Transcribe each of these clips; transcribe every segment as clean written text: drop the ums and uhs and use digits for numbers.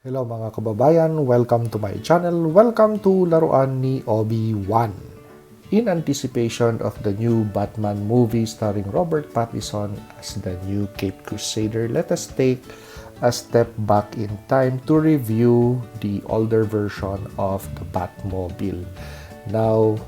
Hello mga kababayan, welcome to my channel. Welcome to Laruan ni Obi-Wan. In anticipation of the new Batman movie starring Robert Pattinson as the new Caped Crusader, let us take a step back in time to review the older version of the Batmobile. Now,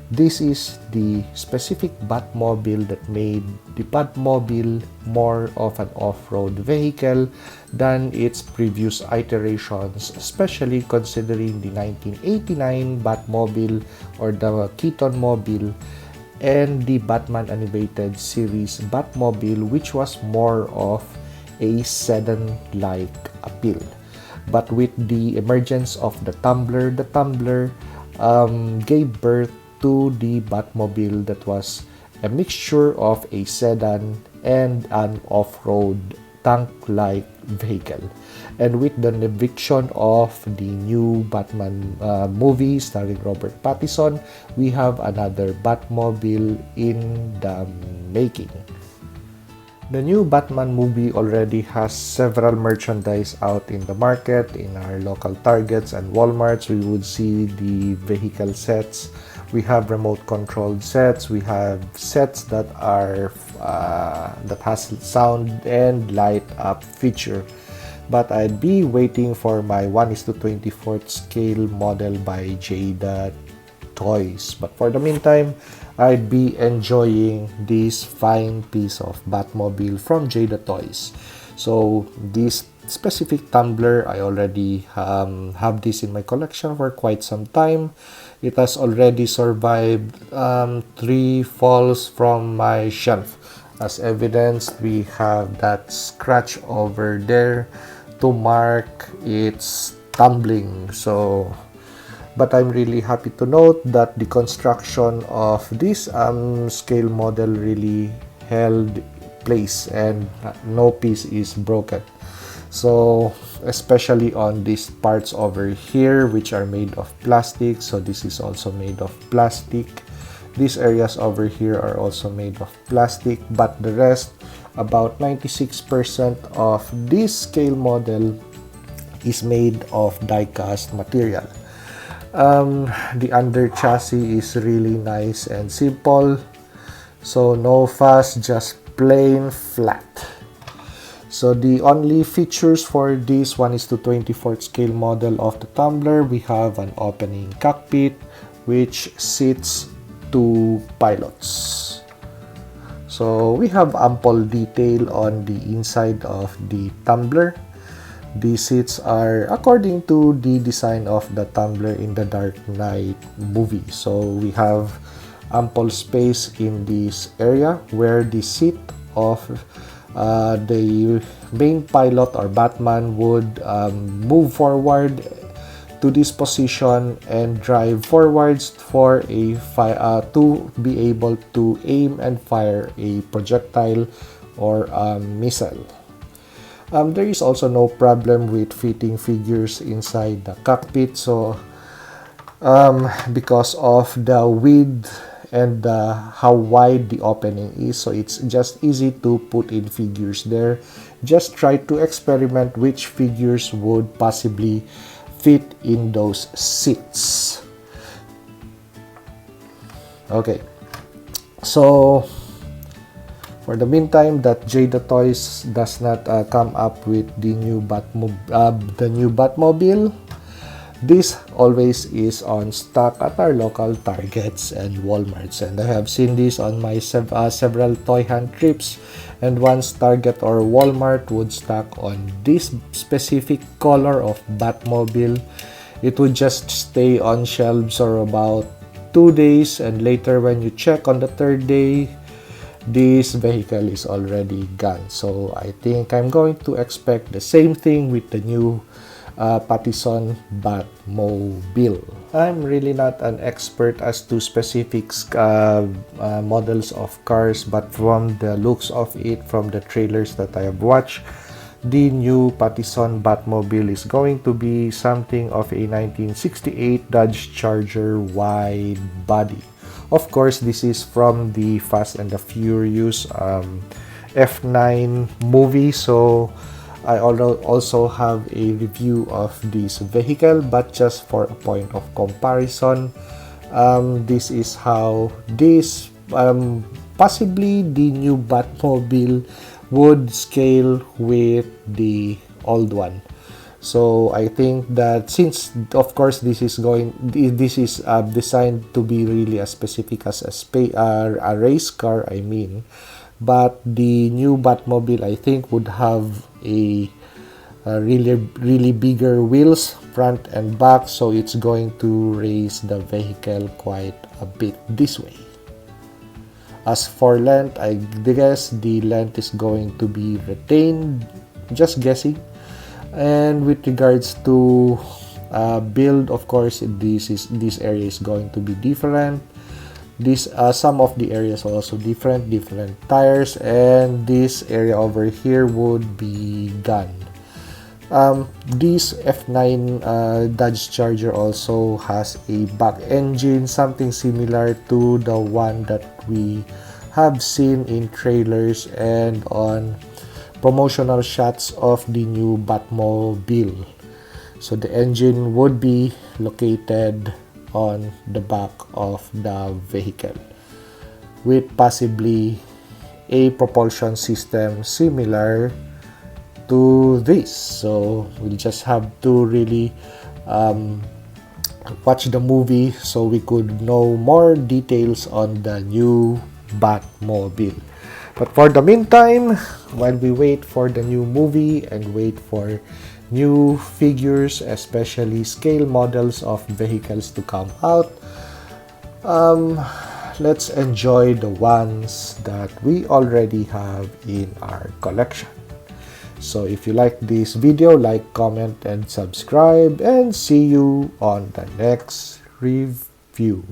this is the specific Batmobile that made the Batmobile more of an off-road vehicle than its previous iterations, especially considering the 1989 Batmobile or the Keaton-mobile and the Batman Animated Series Batmobile, which was more of a sedan-like appeal. But with the emergence of the Tumbler gave birth to the Batmobile that was a mixture of a sedan and an off-road tank-like vehicle. And with the eviction of the new Batman movie starring Robert Pattinson, we have another Batmobile in the making. The new Batman movie already has several merchandise out in the market. In our local Targets and Walmarts, we would see the vehicle sets. We have remote controlled sets. We have sets that are that has sound and light up feature. But I'd be waiting for my 1:24 scale model by Jada toys. But for the meantime, I'd be enjoying this fine piece of Batmobile from Jada Toys. So this specific tumbler, I already have this in my collection for quite some time. It has already survived 3 falls from my shelf. As evidence, we have that scratch over there to mark its tumbling. But I'm really happy to note that the construction of this scale model really held place and no piece is broken. So especially on these parts over here, which are made of plastic, so this is also made of plastic. These areas over here are also made of plastic, but the rest, about 96% of this scale model is made of die-cast material. The under chassis is really nice and simple, so no fuss, just plain flat. So the only features for this 1:24 scale model of the Tumbler, we have an opening cockpit which seats 2 pilots. So we have ample detail on the inside of the Tumbler. The seats are according to the design of the Tumbler in the Dark Knight movie. So we have ample space in this area where the seat of the main pilot or Batman would move forward to this position and drive forwards for to be able to aim and fire a projectile or a missile. There is also no problem with fitting figures inside the cockpit, so because of the width and how wide the opening is, so it's just easy to put in figures there. Just try to experiment which figures would possibly fit in those seats. Okay, so for the meantime, that Jada Toys does not come up with the new Batmobile, this always is on stock at our local Targets and Walmarts, and I have seen this on my several toy hunt trips. And once Target or Walmart would stock on this specific color of Batmobile, it would just stay on shelves for about 2 days, and later when you check on the 3rd day, this vehicle is already gone. So I think I'm going to expect the same thing with the new Pattinson Batmobile. I'm really not an expert as to specifics models of cars, but from the looks of it, from the trailers that I have watched, the new Pattinson Batmobile is going to be something of a 1968 Dodge Charger wide body. Of course, this is from the Fast and the Furious F9 movie, so I also have a review of this vehicle, but just for a point of comparison, this is how this possibly the new Batmobile would scale with the old one. So I think that since of course this is designed to be really as specific as a race car, I mean, but the new Batmobile I think would have a really bigger wheels front and back, so it's going to raise the vehicle quite a bit this way. As for length, I guess the length is going to be retained, just guessing. And with regards to build, of course, this area is going to be different. Some of the areas are also different tires, and this area over here would be gone. This F9 Dodge Charger also has a back engine, something similar to the one that we have seen in trailers and on promotional shots of the new Batmobile. So the engine would be located on the back of the vehicle with possibly a propulsion system similar to this. So we'll just have to really watch the movie so we could know more details on the new Batmobile. But for the meantime, while we wait for the new movie and wait for new figures, especially scale models of vehicles to come out, let's enjoy the ones that we already have in our collection. So if you like this video, like, comment, and subscribe, and see you on the next review.